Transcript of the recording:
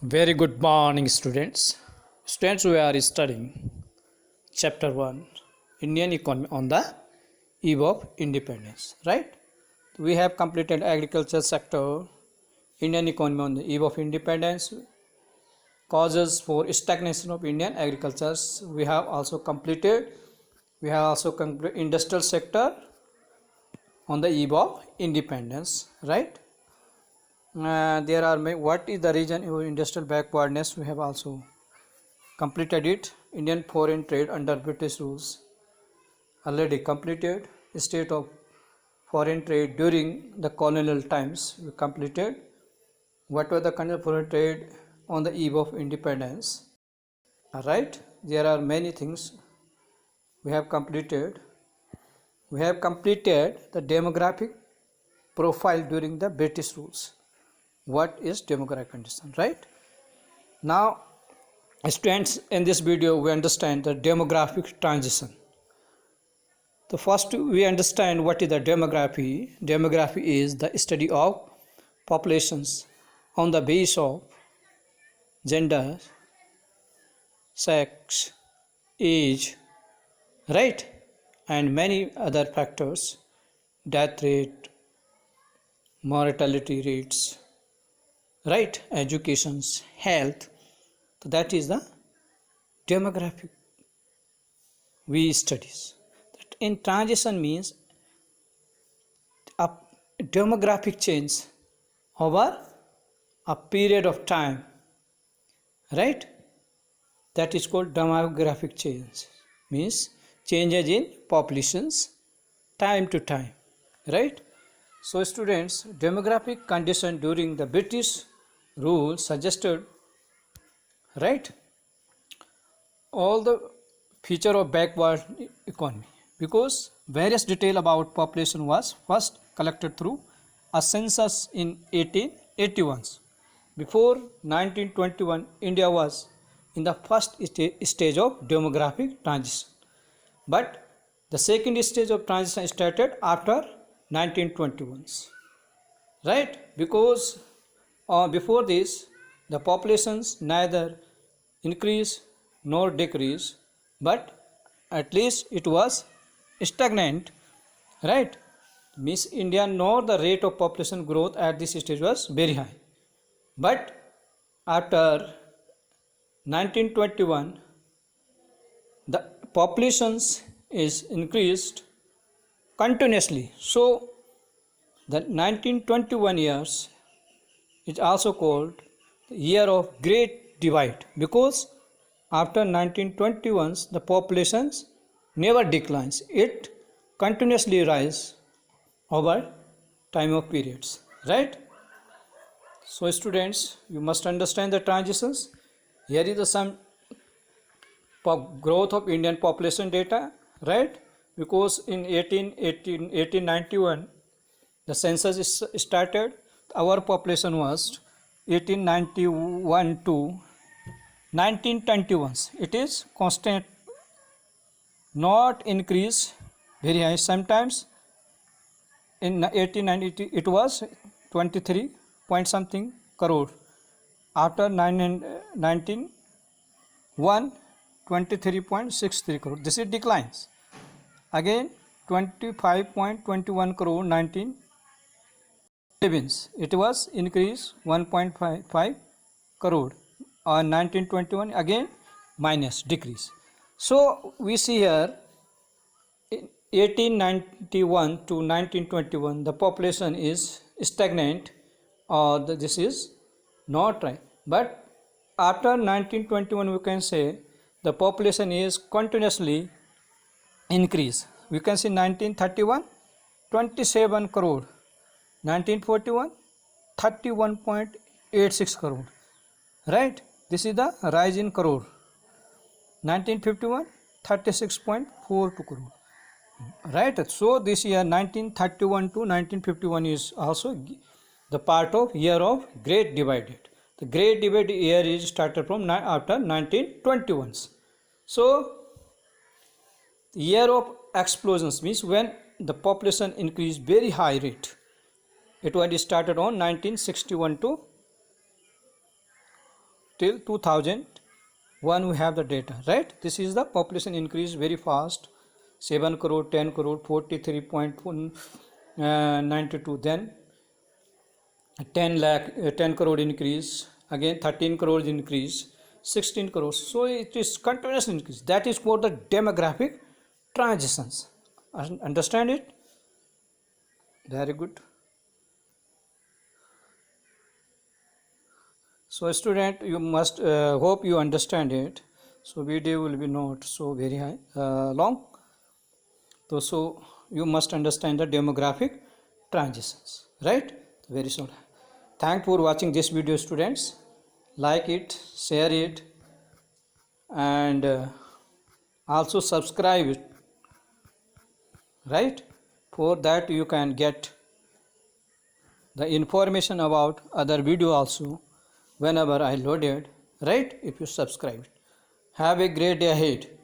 Very good morning, students. Students, we are studying Chapter 1 Indian Economy on the Eve of Independence. Right? We have completed agriculture sector, Indian economy on the eve of independence, causes for stagnation of Indian agriculture. We have also completed. Industrial sector on the eve of independence. Right? There are what is the reason of industrial backwardness? We have also completed it. Indian foreign trade under British rules already completed. State of foreign trade during the colonial times we completed. What were the kind of foreign trade on the eve of independence? Alright, there are many things we have completed. We have completed the demographic profile during the British rules. What is demographic condition? Right now, students, in this video we understand the demographic transition. The first we understand what is the demography. Demography is the study of populations on the basis of gender, sex, age, right, and many other factors, death rate, mortality rates, right, educations, health. So that is the demographic we studies. That in transition means a demographic change over a period of time, right? That is called demographic change, means changes in populations time to time, right? So students, demographic condition during the British rule suggested, right, all the feature of backward economy, because various detail about population was first collected through a census in 1881. Before 1921, India was in the first stage of demographic transition, but the second stage of transition started after 1921, right? Because before this the populations neither increase nor decrease, but at least it was stagnant, right? Miss India nor the rate of population growth at this stage was very high, but after 1921 the populations is increased continuously. So the 1921 years is also called the year of great divide, because after 1921 the populations never declines, it continuously rise over time of periods, right? So students, you must understand the transitions. Here is the some growth of Indian population data, right? Because in 1891 the census is started. Our population was 1891 to 1921. It is constant, not increase very high. Sometimes in 1890 it was 23 point something crore. After 1901, 23.63 crore. This is declines. Again 25.21 crore 1911. It was increase 1.55 crore. On 1921 again minus decrease. So we see here in 1891 to 1921 the population is stagnant, or this is not right, but after 1921 we can say the population is continuously increase. We can see 1931 27 crore, 1941 31.86 crore, right? This is the rise in crore. 1951 36.42 crore, right? So this year 1931 to 1951 is also the part of year of great divided. The great divided year is started from after 1921. So year of explosions means when the population increased very high rate. It was started on 1961 to till 2001 we have the data, right? This is the population increase very fast, 7 crore, 10 crore, 43.92, then 10 crore increase, again 13 crores increase, 16 crores. So it is continuous increase. That is for the demographic transitions. Understand it? Very good. So student, you must hope you understand it. So video will be not so very long. So you must understand the demographic transitions, right? Very soon. Thank for watching this video, students. Like it, share it, and also subscribe it, right? For that you can get the information about other video also whenever I loaded, right? If you subscribe. Have a great day ahead.